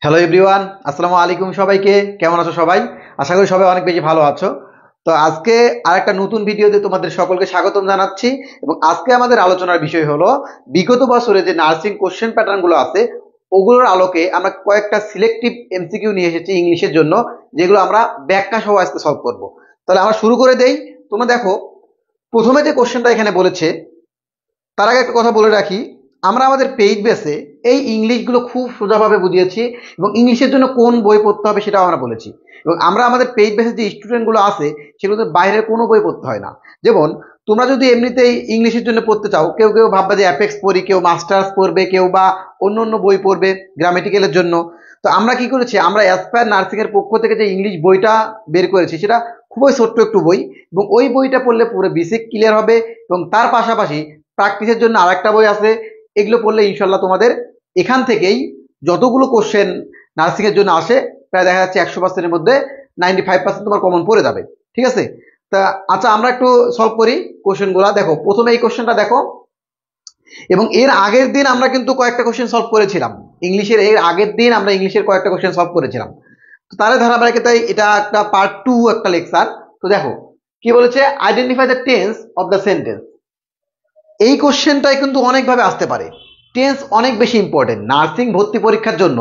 Hello everyone, আসসালামু আলাইকুম। সবাইকে কেমন আছো সবাই? আশা করি সবাই অনেক বেশি ভালো আছো। তো আজকে আরেকটা নতুন ভিডিওতে তোমাদের সকলকে স্বাগতম জানাচ্ছি। এবং আজকে আমাদের আলোচনার বিষয় হলো বিগত বছরে যে নার্সিং কোশ্চেন প্যাটার্নগুলো আছে ওগুলোর আলোকে আমরা কয়েকটা সিলেক্টিভ এমসিকিউ নিয়ে এসেছি ইংলিশের জন্য, যেগুলো আমরা ব্যাখ্যা সহ আজকে সলভ করব। তাহলে আমরা শুরু করে দেই। তোমরা দেখো, প্রথমে যে কোশ্চেনটা এখানে বলেছে, তার আগে একটা কথা বলে রাখি, আমরা আমাদের পেইড বেসে এই ইংলিশগুলো খুব সোজাভাবে বুঝিয়েছি এবং ইংলিশের জন্য কোন বই পড়তে হবে সেটাও আমরা বলেছি। এবং আমরা আমাদের পেইড বেসে যে স্টুডেন্টগুলো আছে সেগুলোতে বাইরের কোনো বই পড়তে হয় না। যেমন তোমরা যদি এমনিতেই ইংলিশের জন্য পড়তে চাও, কেউ কেউ ভাববে যে অ্যাপেক্স পড়ি, কেউ মাস্টার্স পড়বে, কেউ বা অন্য অন্য বই পড়বে গ্রামেটিক্যালের জন্য। তো আমরা কি করেছি, আমরা অ্যাসপায়ার নার্সিং এর পক্ষ থেকে যে ইংলিশ বইটা বের করেছি সেটা খুবই ছোট্ট একটু বই, এবং ওই বইটা পড়লে পুরো বেসিক ক্লিয়ার হবে। এবং তার পাশাপাশি প্র্যাকটিসের জন্য আরেকটা বই আছে, এগুলো পড়লে ইনশাল্লাহ তোমাদের এখান থেকেই যতগুলো কোশ্চেন নার্সিং এর জন্য আসে প্রায় দেখা যাচ্ছে 100%-এর মধ্যে 95% তোমার কমন পড়ে যাবে। ঠিক আছে? তা আচ্ছা, আমরা একটু সলভ করি কোশ্চেনগুলো। দেখো, প্রথমে এই কোশ্চেনটা দেখো, এবং এর আগের দিন আমরা কিন্তু কয়েকটা কোশ্চেন সলভ করেছিলাম ইংলিশের। এর আগের দিন আমরা ইংলিশের কয়েকটা কোশ্চেন সলভ করেছিলাম। তো তার ধারাবাহিকতায় এটা একটা পার্ট 2 একটা লেকচার। তো দেখো কি বলেছে, identify the tense of the sentence. এই কোশ্চেনটাই কিন্তু অনেকভাবে আসতে পারে। টেন্স অনেক বেশি ইম্পর্টেন্ট নার্সিং ভর্তি পরীক্ষার জন্য।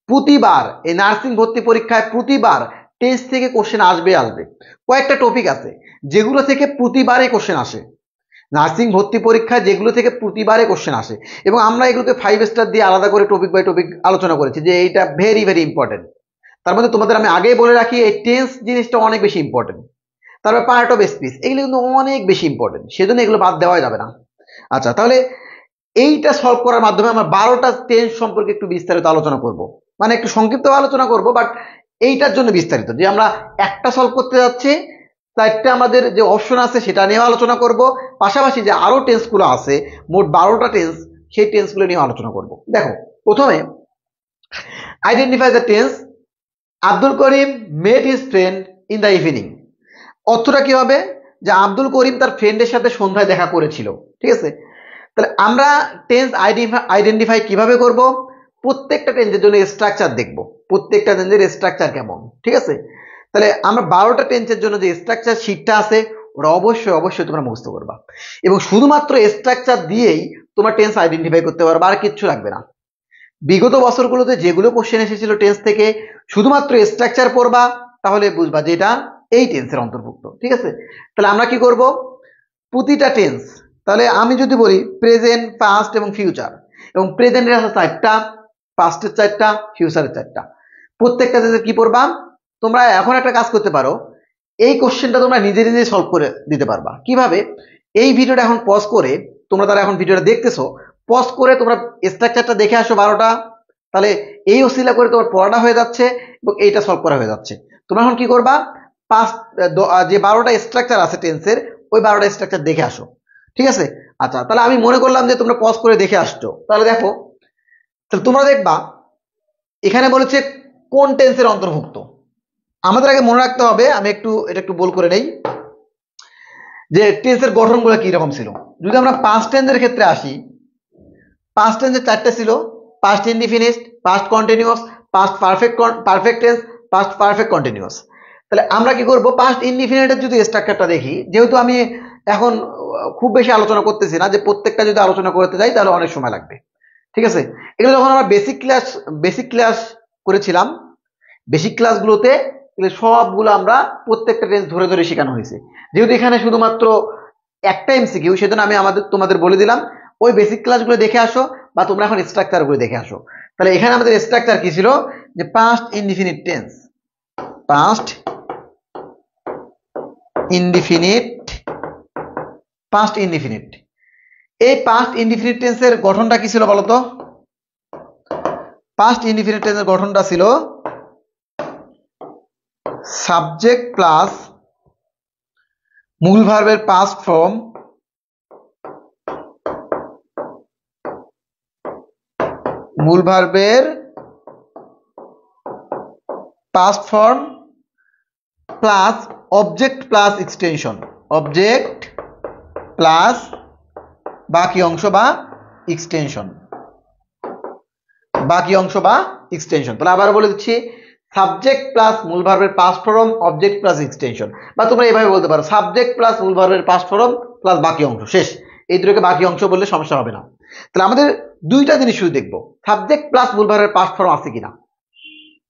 প্রতিবার এই নার্সিং ভর্তি পরীক্ষায় প্রতিবার টেন্স থেকে কোশ্চেন আসবে আসবে। কয়েকটা টপিক আছে যেগুলো থেকে প্রতিবারই কোশ্চেন আসে নার্সিং ভর্তি পরীক্ষায়, যেগুলো থেকে প্রতিবারে কোশ্চেন আসে। এবং আমরা এগুলোকে 5 স্টার দিয়ে আলাদা করে টপিক বাই টপিক আলোচনা করেছি যে এইটা ভেরি ভেরি ইম্পর্টেন্ট। তার মধ্যে তোমাদের আমি আগেই বলে রাখি, এই টেন্স জিনিসটা অনেক বেশি ইম্পর্টেন্ট। তারপর পার্ট অফ স্পিচ, এগুলো কিন্তু অনেক বেশি ইম্পর্টেন্ট, সেজন্য এগুলো বাদ দেওয়া যাবে না। আচ্ছা, তাহলে এইটা সলভ করার মাধ্যমে আমরা 12টা টেন্স সম্পর্কে একটু বিস্তারিত আলোচনা করব। মানে একটু সংক্ষিপ্ত আলোচনা করব, বাট এইটার জন্য বিস্তারিত যে আমরা একটা সলভ করতে যাচ্ছি, চারটা আমাদের যে অপশন আছে সেটা নিয়েও আলোচনা করব। পাশাপাশি যে আরো টেন্সগুলো আছে, মোট 12টা টেন্স, সেই টেন্সগুলো নিয়ে আলোচনা করব। দেখো, প্রথমে identify the tense. Abdul Karim met his friend in the evening. অর্থটা কি হবে, যে আব্দুল করিম তার ফ্রেন্ডের সাথে সন্ধ্যায় দেখা করেছিল। ঠিক আছে? তাহলে আমরা টেন্স আইডেন্টিফাই কিভাবে করব? প্রত্যেকটা টেন্সের জন্য স্ট্রাকচার দেখব, প্রত্যেকটা টেন্সের স্ট্রাকচার কেমন। ঠিক আছে? তাহলে আমরা 12টা টেন্সের জন্য যে স্ট্রাকচার শিটটা আছে ওটা অবশ্যই অবশ্যই তোমরা মুখস্থ করবা, এবং শুধুমাত্র স্ট্রাকচার দিয়েই তোমার টেন্স আইডেন্টিফাই করতে পারবা, আর কিচ্ছু লাগবে না। বিগত বছরগুলোতে যেগুলো কোশ্চেন এসেছিল টেন্স থেকে, শুধুমাত্র স্ট্রাকচার পড়বা, তাহলে বুঝবা যে এটা এই টেন্সের অন্তর্ভুক্ত। ঠিক আছে? তাহলে আমরা কি করব, প্রতিটা টেন্স, তাহলে আমি যদি বলি প্রেজেন্ট, পাস্ট এবং ফিউচার, এবং প্রেজেন্টের আছে 4টা, পাস্টের 4টা, ফিউচারের 4টা। প্রত্যেকটা টেন্সের কি পড়বা? তোমরা এখন একটা কাজ করতে পারো, এই কোশ্চেনটা তোমরা নিজে নিজে সলভ করে দিতে পারবা। কিভাবে? এই ভিডিওটা এখন পজ করে, তোমরা তারা এখন ভিডিওটা দেখতেছো, পজ করে তোমরা স্ট্রাকচারটা দেখে আসো 12টা। তাহলে এই ওসিলা করে তোমার পড়াটা হয়ে যাচ্ছে এবং এইটা সলভ করা হয়ে যাচ্ছে। তোমরা এখন কি করবা, পাঁচ যে 12টা স্ট্রাকচার আছে টেন্সের, ওই 12টা স্ট্রাকচার দেখে আসো। ঠিক আছে? আচ্ছা, তাহলে আমি মনে করলাম যে তোমরা পজ করে দেখে আসছো। তাহলে দেখো, তাহলে তোমরা দেখবা এখানে বলেছে কোন টেন্সের অন্তর্ভুক্ত। আমাদের আগে মনে রাখতে হবে, আমি এটা একটু বল করে নেই, যে টেন্সের গঠনগুলো কি রকম ছিল। যদি আমরা পাস্ট টেন্সের ক্ষেত্রে আসি, পাস্ট টেন্সের 4টা ছিল: past indefinite, past continuous, past perfect tense, past perfect continuous. তাহলে আমরা কি করব, পাস্ট ইনডিফিনিটের যদি স্ট্রাকচারটা দেখি, যেহেতু আমি এখন খুব বেশি আলোচনা করতেছি না, যে প্রত্যেকটা যদি আলোচনা করতে যাই তাহলে অনেক সময় লাগবে। ঠিক আছে? এগুলো যখন আমরা বেসিক ক্লাস করেছিলাম, বেসিক ক্লাসগুলোতে সবগুলো আমরা প্রত্যেকটা টেন্স ধরে ধরে শেখানো হয়েছে। যেহেতু এখানে শুধুমাত্র একটা এমসিকিউ, সেজন্য আমি তোমাদের বলে দিলাম ওই বেসিক ক্লাসগুলো দেখে আসো, বা তোমরা এখন স্ট্রাকচারগুলো দেখে আসো। তাহলে এখানে আমাদের স্ট্রাকচার কি ছিল, যে past indefinite tense, past indefinite, past indefinite. এই পাস্ট ইনডিফিনিট টেন্সের গঠনটা কি ছিল বলতো? পাস্ট ইনডিফিনিট টেন্সের গঠনটা ছিল সাবজেক্ট প্লাস মূল ভার্বের পাস্ট ফর্ম, মূল ভার্বের past form plus object plus extension, object plus বাকি অংশ বা এক্সটেনশন, বাকি অংশ বা এক্সটেনশন। তাহলে আবার বলে দিচ্ছি, সাবজেক্ট প্লাস মূল ভার্বের past form, object plus extension, বা তোমরা এইভাবে বলতে পারো সাবজেক্ট প্লাস মূল ভার্বের পাস্ট ফর্ম প্লাস বাকি অংশ, শেষ। এই দুটোকে বাকি অংশ বললে সমস্যা হবে না। তাহলে আমাদের দুইটা জিনিস শুধু দেখবো, সাবজেক্ট প্লাস মূল ভার্বের পাস্ট ফর্ম আছে কিনা,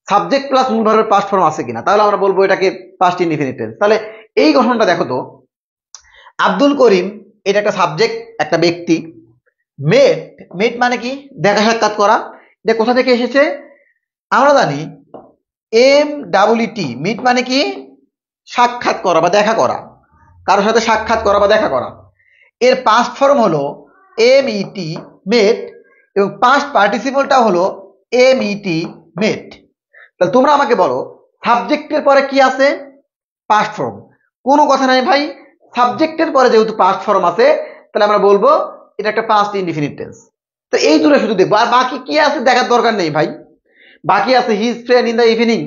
সাবজেক্ট প্লাস মূল ভার্বের পাস্ট ফর্ম আছে কিনা, তাহলে আমরা বলবো এটাকে পাস্ট ইনডিফিনিট টেন্স। তাহলে এই গঠনটা দেখো তো, আব্দুল করিম এটা একটা সাবজেক্ট, একটা ব্যক্তি। মেট, মেট মানে কি, দেখা সাক্ষাৎ করা। এটা কোথা থেকে এসেছে, আমরা জানি MEET, মিট মানে কি, সাক্ষাৎ করা বা দেখা করা, কারোর সাথে সাক্ষাৎ করা বা দেখা করা। এর পাস্ট ফর্ম হলো MET, মেট, এবং পাস্ট পার্টিসিপলটা হলো MET, মেট। তাহলে তোমরা আমাকে বলো, সাবজেক্টের পরে কি আছে, পাস্ট ফর্ম। কোনো কথা নাই ভাই, সাবজেক্টের পরে যেহেতু পাস্ট ফর্ম আছে, তাহলে আমরা বলবো এটা একটা পাস্ট ইনডিফিনিট টেন্স। তো এই দুটো শুধু দেখবো, আর বাকি কি আছে দেখার দরকার নেই ভাই। বাকি আছে his friend in the evening,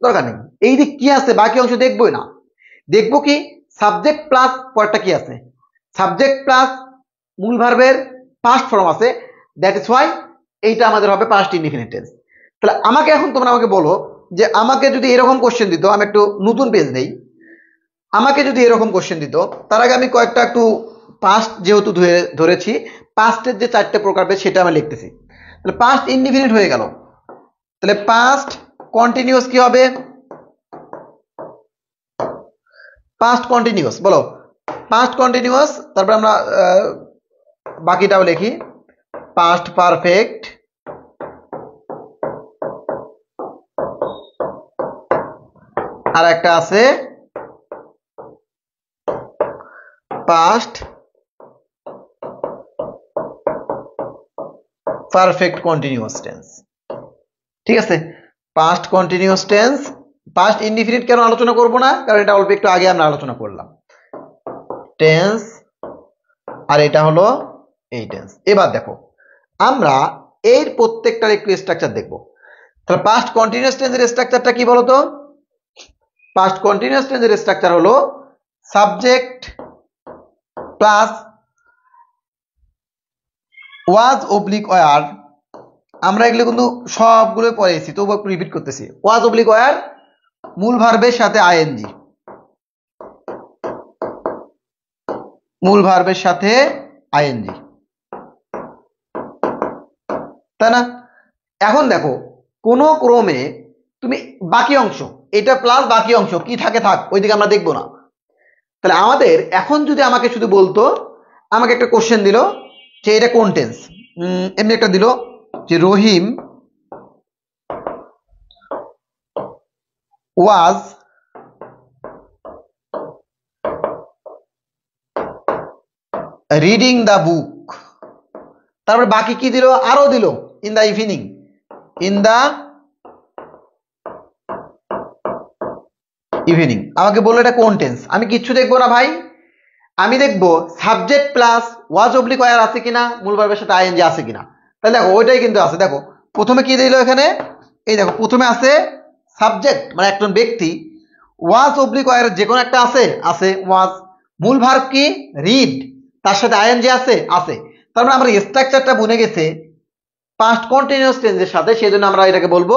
দরকার নেই। এই দিক কি আছে বাকি অংশ দেখবোই না, দেখবো কি সাবজেক্ট প্লাস পরটা কি আছে, সাবজেক্ট প্লাস মূল ভার্বের পাস্ট ফর্ম আছে, দ্যাট ইজ ওয়াই এইটা আমাদের হবে পাস্ট ইনডিফিনিট টেন্স। তাহলে আমাকে এখন তোমরা আমাকে বলো যে আমাকে যদি এরকম কোশ্চেন দিত, আমি একটু নতুন পেজ নেই, আমাকে যদি এরকম কোশ্চেন দিত, তার আগে আমি কয়েকটা একটু পাস্ট যেহেতু ধরেছি, পাস্টের যে 4টে প্রকার সেটা আমি লিখতেছি। তাহলে পাস্ট ইনডিফিনিট হয়ে গেল, তাহলে পাস্ট কন্টিনিউয়াস কি হবে, পাস্ট কন্টিনিউয়াস, বলো পাস্ট কন্টিনিউয়াস। তারপর আমরা বাকিটাও লিখি, পাস্ট পারফেক্ট, আর একটা আছে পাস্ট পারফেক্ট কন্টিনিউয়াস টেন্স। ঠিক আছে, past continuous tense. Past indefinite কেন আলোচনা করব না, কারণ এটা অল্প একটু আগে আমরা আলোচনা করলাম টেন্স, আর এটা হলো এই টেন্স। এবার দেখো আমরা এর প্রত্যেকটার একটু স্ট্রাকচার দেখব। তাহলে পাস্ট কন্টিনিউয়াস টেন্সের স্ট্রাকচারটা কি বলতো, পাস্ট কন্টিনিউয়াস টেন্সের স্ট্রাকচার হলো subject plus was oblique war. আমরা এগুলো কিন্তু সবগুলো পড়েছি, তবু একটু রিপিট করতেছি। ওয়াজ অবলিক ওয়ার, মূল ভার্বের সাথে আইএনজি, মূল ভার্বের সাথে আইএনজি, তাই না? এখন দেখো কোন ক্রমে তুমি বাকি অংশ, এটা প্লাস বাকি অংশ কি থাকে থাক, ওইদিকে আমরা দেখবো না। তাহলে আমাদের এখন যদি আমাকে শুধু বলতো, আমাকে একটা কোশ্চেন দিল যে এটা কোন টেন্স, এমনি একটা দিল যে রহিম ওয়াজ রিডিং দ্য বুক, তারপরে বাকি কি দিল, আরো দিল in the evening, in the evening. আমাকে বললো এটা কোন টেন্স, আমি কিচ্ছু দেখবো না ভাই, আমি দেখবো subject plus was oblique were আছে কিনা, মূল ভার্বের সাথে আইএনজি আছে কিনা। তাহলে দেখো ওইটাই কিন্তু আছে। দেখো প্রথমে কি দিল এখানে, এই দেখো প্রথমে আছে সাবজেক্ট মানে একজন ব্যক্তি, ওয়াজ অবলিক ওয়্যার যে কোনো একটা আছে, আছে ওয়াজ, মূল ভার্ব কি রিড, তার সাথে আইএনজি আছে, আছে। তার মানে আমরা স্ট্রাকচারটা বুঝে গেছে পাস্ট কন্টিনিউয়াস টেন্সের সাথে, সেই জন্য আমরা এটাকে বলবো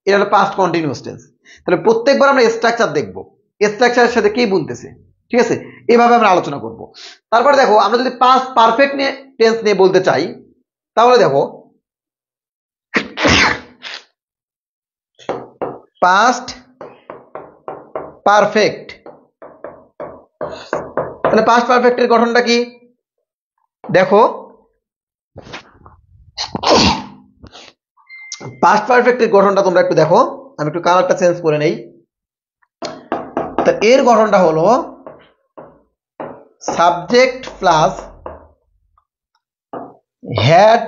এটা হলো পাস্ট কন্টিনিউয়াস টেন্স। তাহলে প্রত্যেকবার আমরা স্ট্রাকচার দেখবো, স্ট্রাকচারের সাথে কি বলতেছে, ঠিক আছে, এভাবে আমরা আলোচনা করব। তারপরে দেখো আমরা যদি পাস্ট পারফেক্ট নিয়ে টেন্স নিয়ে বলতে চাই, তাহলে দেখো পাস্ট পারফেক্ট, তাহলে পাস্ট পারফেক্টের গঠনটা কি দেখো, পাস্ট পারফেক্টের গঠনটা তোমরা একটু দেখো, আমি একটু কালারটা চেঞ্জ করে নেই। তা এর গঠনটা হলো সাবজেক্ট প্লাস হ্যাড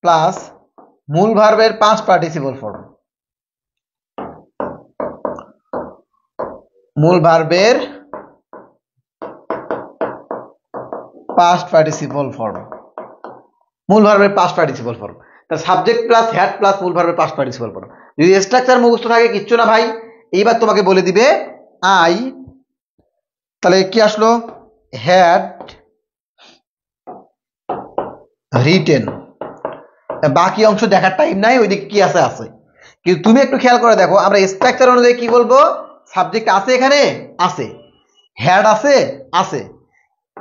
প্লাস মূল ভার্বের পাস্ট পার্টিসিপল ফর্ম, মূল ভার্বের পাস্ট পার্টিসিপল ফর্ম, মূল ভার্বের পাস্ট পার্টিসিপল ফর্ম। তাহলে সাবজেক্ট প্লাস হ্যাড প্লাস মূল ভার্বের পাস্ট পার্টিসিপল ফর্ম। যদি স্ট্রাকচার মুখস্থ থাকে কিচ্ছু না ভাই, এইবার তোমাকে বলে দিবে আই, তাহলে কি আসলো, হ্যাড রিটেন, বাকি অংশ দেখার টাইম নাই, ওইদিকে কি আছে আছে। কিন্তু তুমি একটু খেয়াল করে দেখো, আমরা স্ট্রাকচার অনুযায়ী কি বলবো, সাবজেক্ট আছে, এখানে আছে, হ্যাড আছে, আছে,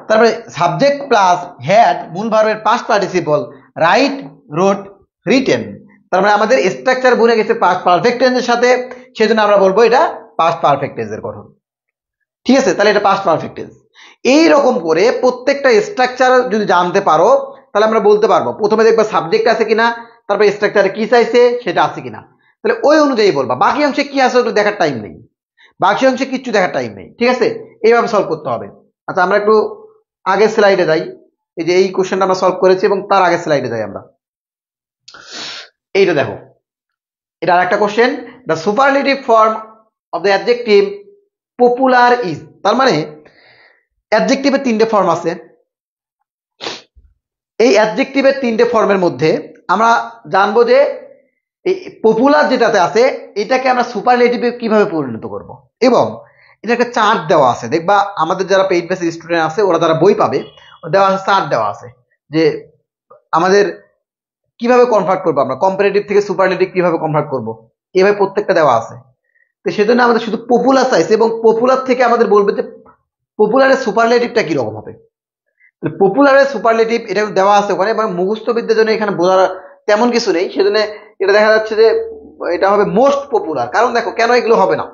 তারপরে সাবজেক্ট প্লাস হ্যাড মূল ভার্বের পাস্ট পার্টিসিপল, রাইট, রোট, রিটেন। তার মানে আমাদের স্ট্রাকচার বনে গেছে পাস্ট পারফেক্ট টেন্সের সাথে, সেজন্য আমরা বলবো এটা পাস্ট পারফেক্ট টেন্সের গঠন। ঠিক আছে, তাহলে এটা পাস্ট পারফেক্ট টেন্স। এইরকম করে প্রত্যেকটা স্ট্রাকচার যদি জানতে পারো, তাহলে আমরা বলতে পারবো প্রথমে দেখবা সাবজেক্ট আছে কিনা, তারপরে স্ট্রাকচারে কি চাইছে সেটা আছে কিনা, তাহলে ওই অনুযায়ী বলবা। বাকি অংশে কি আছে ওটা দেখার টাইম নেই, বাকি অংশে কিচ্ছু দেখার টাইম নেই। ঠিক আছে, এইভাবে সলভ করতে হবে। আচ্ছা, আমরা একটু আগের স্লাইডে যাই। এই যে এই কোশ্চেনটা আমরা সলভ করেছি এবং তার আগের স্লাইডে যাই আমরা। এইটা দেখো, এটা আর একটা question. The superlative form of the adjective popular is. তার মানে অ্যাডজেক্টিভের তিনটে ফর্ম আছে। এই অ্যাডজেক্টিভের তিনটে ফর্মের মধ্যে আমরা জানবো যে এই পপুলার যেটাতে আছে এটাকে আমরা সুপারলেটিভে কিভাবে পরিণত করব, এবং এটা একটা চার্ট দেওয়া আছে। দেখবা আমাদের যারা পেইড বেসিস স্টুডেন্ট আছে, ওরা যারা বই পাবে, দেওয়া আছে, চার্ট দেওয়া আছে যে আমাদের কিভাবে কনভার্ট করবো, আমরা কম্পারেটিভ থেকে সুপারলেটিভ কিভাবে কনভার্ট করব, এভাবে প্রত্যেকটা দেওয়া আছে। তো সেজন্য আমাদের শুধু পপুলার চাইছে, এবং পপুলার থেকে আমাদের বলবে যে পপুলারের সুপারলেটিভটা কিরকম হবে। পপুলারের সুপারলেটিভ এটা দেওয়া আছে ওখানে, এবং মুখস্থ বিদ্যার জন্য এখানে বোঝার তেমন কিছু নেই, সেজন্য এটা দেখা যাচ্ছে যে এটা হবে মোস্ট পপুলার। কারণ দেখো কেন এগুলো হবে না,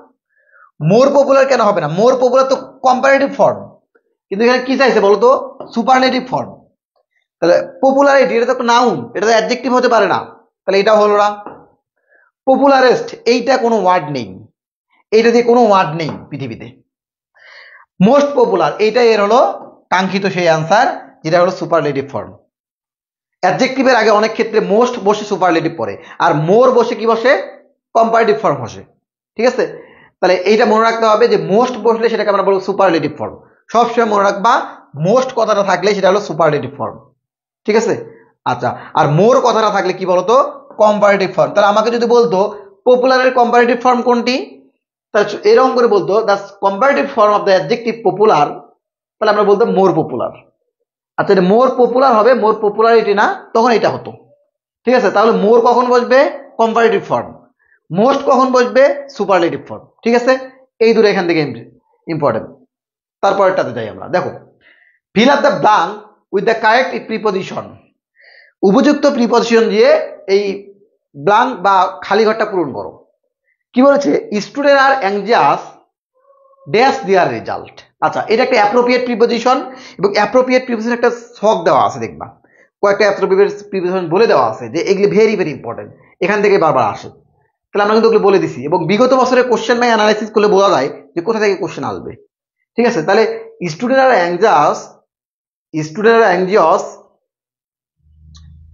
মোর পপুলার কেন হবে না, মোর পপুলার তো কম্পারেটিভ ফর্ম, কিন্তু এখানে কি চাইছে বলতো, সুপারলেটিভ ফর্ম। তাহলে পপুলারিটি এটা তো নাউন, এটা তো অ্যাডজেক্টিভ হতে পারে না, তাহলে এটা হলো না। পপুলারেস্ট এইটা কোনো ওয়ার্ড নেই, এইটা দিয়ে কোনো ওয়ার্ড নেই পৃথিবীতে। মোস্ট পপুলার এইটা এর হলো কাঙ্ক্ষিত সেই অ্যান্সার, যেটা হলো সুপারলেটিভ ফর্ম। অ্যাডজেক্টিভের আগে অনেক ক্ষেত্রে মোস্ট বসে সুপারলেটিভ পড়ে, আর মোর বসে কি বসে, কম্পারেটিভ ফর্ম বসে। ঠিক আছে, তাহলে এইটা মনে রাখতে হবে যে মোস্ট বসলে সেটাকে আমরা বলবো সুপারলেটিভ ফর্ম। সবসময় মনে রাখবা মোস্ট কথাটা থাকলে সেটা হলো সুপারলেটিভ ফর্ম। ঠিক আছে, আচ্ছা, আর মোর কথাটা থাকলে কি বলতো, কম্পারেটিভ ফর্ম। তাহলে আমাকে যদি বলতো পপুলারের কম্পারেটিভ ফর্ম কোনটি, তাহলে এরকম করে বলতো the comparative form of the adjective popular, তাহলে আমরা বলতাম মোর পপুলার। আচ্ছা, এটা মোর পপুলার হবে, মোর পপুলারিটি না, তখন এটা হতো। ঠিক আছে, তাহলে মোর কখন বসবে, কম্পারেটিভ ফর্ম, মোস্ট কখন বসবে, সুপারলেটিভ ফর্ম। ঠিক আছে, এই দুটো এখান থেকে ইম্পর্টেন্ট। তারপরেরটাতে যাই আমরা। দেখো, fill up the blank with the correct preposition. উপযুক্ত প্রিপজিশন দিয়ে এই ব্ল্যাঙ্ক বা খালি ঘরটা পূরণ করো। কি বলেছে, student are anxious dash their result. আচ্ছা, এটা একটা অ্যাপ্রোপ্রিয়েট প্রিপজিশন, এবং অ্যাপ্রোপ্রিয়েট প্রিপজিশন একটা ছক দেওয়া আছে, দেখবা কয়েকটা অ্যাপ্রোপ্রিয়েট প্রিপজিশন বলে দেওয়া আছে যে এগুলি ভেরি ভেরি ইম্পর্টেন্ট, এখান থেকে বারবার আসে। তাহলে আমরা কিন্তু ওগুলো বলে দিছি, এবং বিগত বছরের কোশ্চেন ব্যাংক অ্যানালাইসিস করলে বোঝা যায় যে কোথা থেকে কোশ্চেন আসবে। ঠিক আছে, তাহলে student are anxious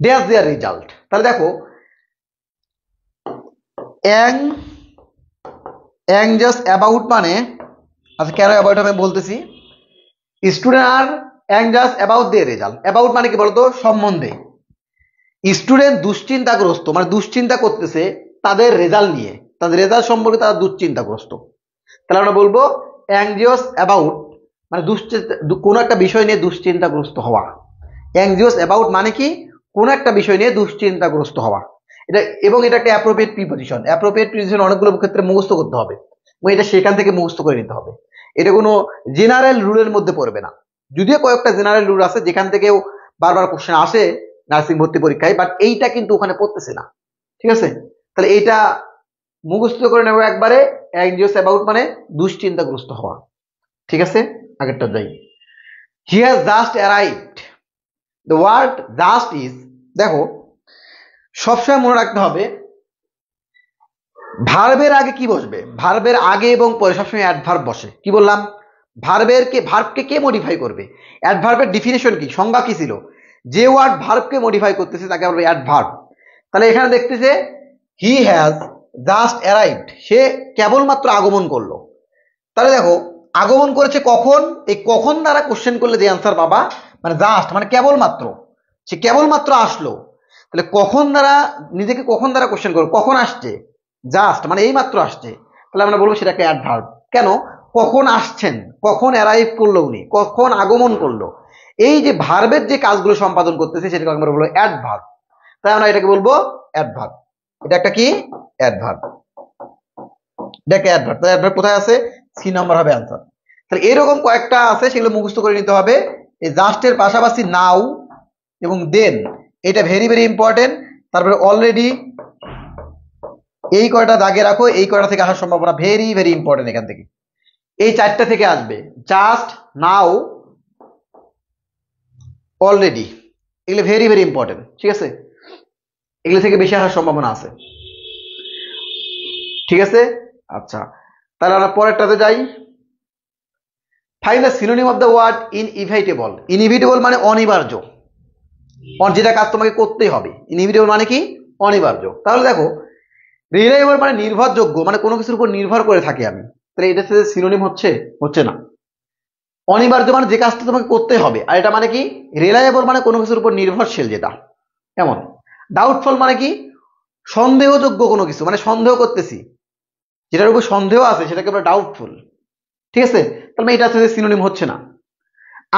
dash their result. তাহলে দেখো অ্যাংজাস অ্যাবাউট মানে, আচ্ছা কেন অ্যাবাউট আমি বলতেছি, student are anxious about their result. About মানে কি বলতো, সম্বন্ধে। স্টুডেন্ট দুশ্চিন্তাগ্রস্ত, মানে দুশ্চিন্তা করতেছে তাদের রেজাল্ট নিয়ে, তাদের রেজাল্ট সম্পর্কে তারা দুশ্চিন্তাগ্রস্ত। তাহলে আমরা বলবো অ্যাংজিয়াস অ্যাবাউট, মানে কোনো একটা বিষয় নিয়ে দুশ্চিন্তাগ্রস্ত হওয়া। অ্যাংজিয়াস অ্যাবাউট মানে কি, কোনো একটা বিষয় নিয়ে দুশ্চিন্তাগ্রস্ত হওয়া। এটা, এবং এটা একটা অ্যাপ্রোপ্রিয়েট প্রিপজিশন। অ্যাপ্রোপ্রিয়েট প্রিপজিশন অনেকগুলো ক্ষেত্রে মুখস্থ করতে হবে, এবং এটা সেখান থেকে মুখস্থ করে নিতে হবে। এটা কোনো জেনারেল রুলের মধ্যে পড়বে না, যদিও কয়েকটা জেনারেল রুল আছে যেখান থেকেও বারবার কোশ্চেন আসে নার্সিং ভর্তি পরীক্ষায়, বাট এইটা কিন্তু ওখানে পড়তেছে না। ঠিক আছে, তাহলে এইটা মুখস্থ করে নেবো একবারে। অ্যাংজিয়াস অ্যাবাউট মানে দুশ্চিন্তাগ্রস্ত হওয়া। ঠিক আছে, আগেরটা যাই। He has just arrived. The word just is, দেখো সবসময় মনে রাখতে হবে ভার্বের আগে কি বসবে, ভার্বের আগে এবং পরে সবসময় অ্যাডভার্ব বসে। কি বললাম, ভার্বকে কে মডিফাই করবে, অ্যাডভার্বের ডিফিনেশন কি, সংজ্ঞা কি ছিল, যে ওয়ার্ড ভার্বকে মডিফাই করতেছে তাকে বলবে অ্যাডভার্ব। তাহলে এখানে দেখতেছে হি হ্যাজ জাস্ট অ্যারাইভড, সে কেবলমাত্র আগমন করলো। তাহলে দেখো আগমন করেছে কখন, এই কখন দ্বারা কোশ্চেন করলে যে অ্যান্সার পাবা, মানে জাস্ট মানে কেবলমাত্র, সে কেবলমাত্র আসলো। তাহলে কখন দ্বারা, নিজেকে কখন দ্বারা কোশ্চেন করো, কখন আসছে, জাস্ট মানে এই মাত্র আসছে, তাহলে আমরা বলবো সেটা একটা অ্যাডভার্ব। কেন, কখন আসছেন, কখন অ্যারাইভ করলো উনি, কখন আগমন করলো, এই যে ভার্বের যে কাজগুলো সম্পাদন করতেছে সেটাকে আমরা বলবো অ্যাডভার্ব। তাই আমরা এটাকে বলবো অ্যাডভার্ব। এটা একটা কি অ্যাডভার্ব, এটাকে অ্যাডভার্ব। তাই অ্যাডভার্ব কোথায় আছে? সি নাম্বার হবে অ্যান্সার। তাহলে এরকম কয়েকটা আছে, সেগুলো মুখস্থ করে নিতে হবে। এই জাস্টের পাশাপাশি নাও এবং দেন, এটা ভেরি ভেরি ইম্পর্টেন্ট। তারপরে অলরেডি, এই কয়টা দাগে রাখো, এই কয়টা থেকে আসার সম্ভাবনা ভেরি ভেরি ইম্পর্টেন্ট। এখান থেকে এই চারটা থেকে আসবে, জাস্ট, নাও, অলরেডি, এগুলো ভেরি ভেরি ইম্পর্টেন্ট। ঠিক আছে, এগুলো থেকে বেশি আসার সম্ভাবনা আছে। ঠিক আছে, আচ্ছা, তাহলে আমরা পরেরটাতে যাই। Find the synonym of the word inevitable. Inevitable মানে অনিবার্য, যেটা কাজ তোমাকে করতেই হবে। ইনইভিটেবল মানে কি? অনিবার্য। তাহলে দেখো, রিলায়েবল মানে নির্ভরযোগ্য, মানে কোনো কিছুর উপর নির্ভর করে থাকি আমি, তাহলে এটার সাথে সিনোনিম হচ্ছে না। অনিবার্য মানে যে কাজটা তোমাকে করতে হবে, আর এটা মানে কি? রিলায়েবল মানে কোনো কিছুর উপর নির্ভরশীল যেটা, এমন। ডাউটফুল মানে কি? সন্দেহযোগ্য কোনো কিছু, মানে সন্দেহ করতেছি, যেটার উপর সন্দেহ আছে সেটাকে আমরা ডাউটফুল। ঠিক আছে, তাহলে এটার সাথে সিনোনিম হচ্ছে না।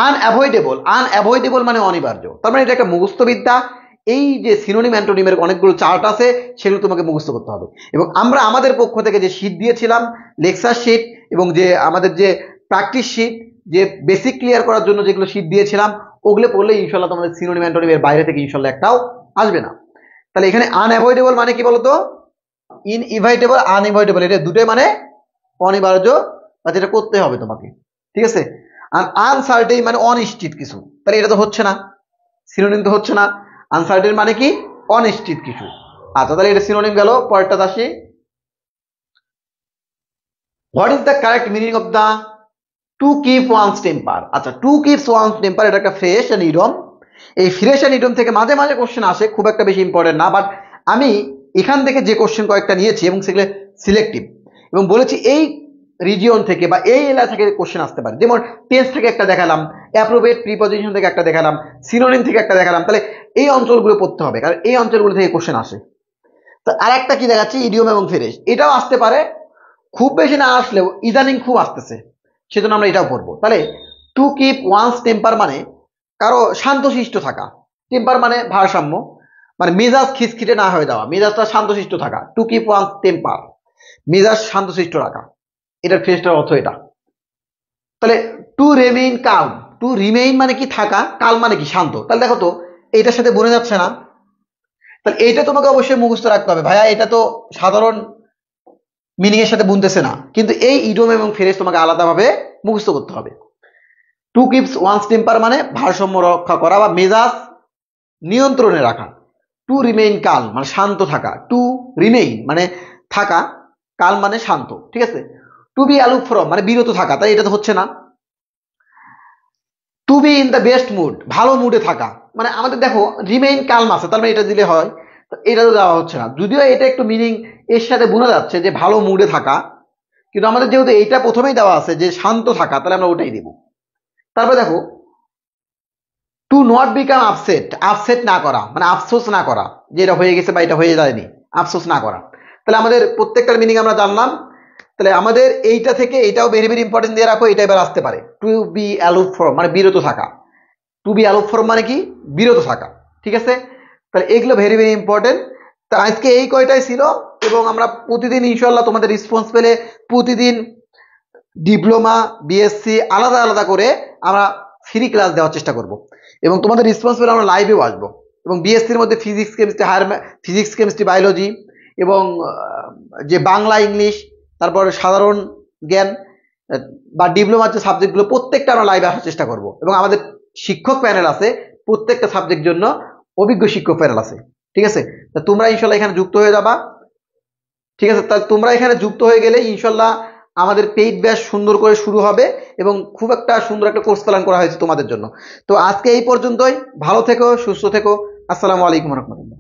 আনঅ্যাভয়েডেবল, আনঅ্যাভয়েডেবল মানে অনিবার্য, তার মানে এটা একটা মুখস্থ বিদ্যা। এই যে সিনোনিম অ্যান্টোনিমের অনেকগুলো চার্ট আছে, সেগুলো তোমাকে মুখস্থ করতে হবে। এবং আমরা আমাদের পক্ষ থেকে যে শীট দিয়েছিলাম, লেকচার শীট, এবং যে আমাদের যে প্র্যাকটিস শীট, যে বেসিক ক্লিয়ার করার জন্য যেগুলো শীট দিয়েছিলাম, ওগুলো পড়লে ইনশাল্লাহ তোমাদের সিনোনিম অ্যান্টোনিমের বাইরে থেকে ইনশাল্লাহ একটাও আসবে না। তাহলে এখানে আনঅ্যাভয়েডেবল মানে কি বলতো? ইনইভাইটেবল, আনইভাইটেবল, এটা দুটোই মানে অনিবার্য, বা যেটা করতে হবে তোমাকে। ঠিক আছে, আর আনসার্টেন মানে অনিশ্চিত কিছু, তাহলে এটা তো হচ্ছে না, সিনোনিম তো হচ্ছে না। আনসার্টেন মানে কি? অনিশ্চিত কিছু। আচ্ছা, তাহলে এটা সিনোনিম গেল। পরেরটা আসি। What is the correct meaning of the to keep one's temper? আচ্ছা, টু কিপস ওয়ান্স টেম্পার, এটা একটা ফ্রেশ অ্যান্ড ইডিয়ম। এই ফ্রেশ অ্যান্ড ইডিয়ম থেকে মাঝে মাঝে কোশ্চেন আসে, খুব একটা বেশি ইম্পর্টেন্ট না, বাট আমি এখান থেকে যে কোশ্চেন কয়েকটা নিয়েছি এবং সেগুলো সিলেক্টিভ, এবং বলেছি এই রিজিয়ন থেকে বা এই এলাকা থেকে কোশ্চেন আসতে পারে। যেমন টেন্স থেকে একটা দেখালাম, অ্যাপ্রোপ্রিয়েট প্রিপজিশন থেকে একটা দেখালাম, সিনোনিম থেকে একটা দেখালাম, তাহলে এই অঞ্চলগুলো পড়তে হবে, কারণ এই অঞ্চলগুলো থেকে কোশ্চেন আসে। তো আর একটা কি দেখাচ্ছি, ইডিয়ম এবং ফ্রেশ, এটাও আসতে পারে, খুব বেশি না আসলেও ইদানিং খুব আসতেছে, সেজন্য আমরা এটাও পড়বো। তাহলে টু কিপ ওয়ান্স টেম্পার মানে কারো শান্তশিষ্ট থাকা, টেম্পার মানে ভারসাম্য, মানে মেজাজ খিটখিটে না হয়ে যাওয়া, মেজাজটা শান্তশিষ্ট থাকা। টু কিপ ওয়ান্স টেম্পার, মেজাজ শান্তশিষ্ট রাখা, এটার ফ্রেজটার অর্থ এটা। তাহলে to remain calm, to remain মানে কি? থাকা, কাল মানে কি? শান্ত। তাহলে দেখো তো, এইটার সাথে বোঝা যাচ্ছে না? তাহলে এইটা তোমাকে অবশ্যই মুখস্থ রাখতে হবে। ভাইয়া এটা তো সাধারণ মিনিং এর সাথে বুনতেছে না, কিন্তু এই ইডিয়ম এবং ফ্রেজ তোমাকে আলাদাভাবে মুখস্থ করতে হবে। টু কিপস ওয়ান্স টেম্পার মানে ভারসাম্য রক্ষা করা বা মেজাজ নিয়ন্ত্রণে রাখা। টু রিমেইন কাল মানে শান্ত থাকা, টু রিমেইন মানে থাকা, কাল মানে শান্ত। ঠিক আছে, টু বি অ্যালুফ ফ্রম মানে বিরত থাকা, তাই এটা তো হচ্ছে না। To be in the best mood, ভালো মুডে থাকা, মানে আমাদের দেখো রিমেইন কালম আছে, তার মানে এটা দিলে হয়, এটা তো দেওয়া হচ্ছে না। যদিও এটা একটু মিনিং এর সাথে বোঝা যাচ্ছে যে ভালো মুডে থাকা, কিন্তু আমাদের যেহেতু এইটা প্রথমেই দেওয়া আছে যে শান্ত থাকা, তাহলে আমরা ওটাই দেব। তারপরে দেখো, to not become upset, upset না করা মানে আফসোস না করা, যে এটা হয়ে গেছে বা এটা হয়ে যায়নি, আফসোস না করা। তাহলে আমাদের প্রত্যেকটার মিনিং আমরা জানলাম। তাহলে আমাদের এইটা থেকে এটাও ভেরি ভেরি ইম্পর্টেন্ট দিয়ে রাখো, এটা এবার আসতে পারে। টু বি অ্যালুফ ফ্রম মানে বিরত থাকা, টু বি অ্যালুফ ফ্রম মানে কি? বিরত থাকা। ঠিক আছে, তাহলে এগুলো ভেরি ভেরি ইম্পর্টেন্ট। তা আজকে এই কয়টাই ছিল, এবং আমরা প্রতিদিন ইনশাল্লাহ তোমাদের রেসপন্স পেলে প্রতিদিন ডিপ্লোমা, বিএসসি আলাদা আলাদা করে আমরা ফ্রি ক্লাস দেওয়ার চেষ্টা করব, এবং তোমাদের রেসপন্স পেলে আমরা লাইভেও আসবো। এবং বিএসসির মধ্যে physics chemistry, physics chemistry biology, এবং যে বাংলা ইংলিশ, তারপর সাধারণ জ্ঞান বা ডিপ্লোমার যে সাবজেক্টগুলো, প্রত্যেকটা আমরা লাইভে আসার চেষ্টা করব। এবং আমাদের শিক্ষক প্যানেল আছে, প্রত্যেকটা সাবজেক্ট জন্য অভিজ্ঞ শিক্ষক প্যানেল আছে। ঠিক আছে, তা তোমরা ইনশাল্লাহ এখানে যুক্ত হয়ে যাবা। ঠিক আছে, তাহলে তোমরা এখানে যুক্ত হয়ে গেলে ইনশাল্লাহ আমাদের পেইড ব্যাচ সুন্দর করে শুরু হবে, এবং খুব একটা সুন্দর একটা কোর্স প্ল্যান করা হয়েছে তোমাদের জন্য। তো আজকে এই পর্যন্তই, ভালো থেকো, সুস্থ থেকো। আসসালামু আলাইকুম রহমতুল্লাহ।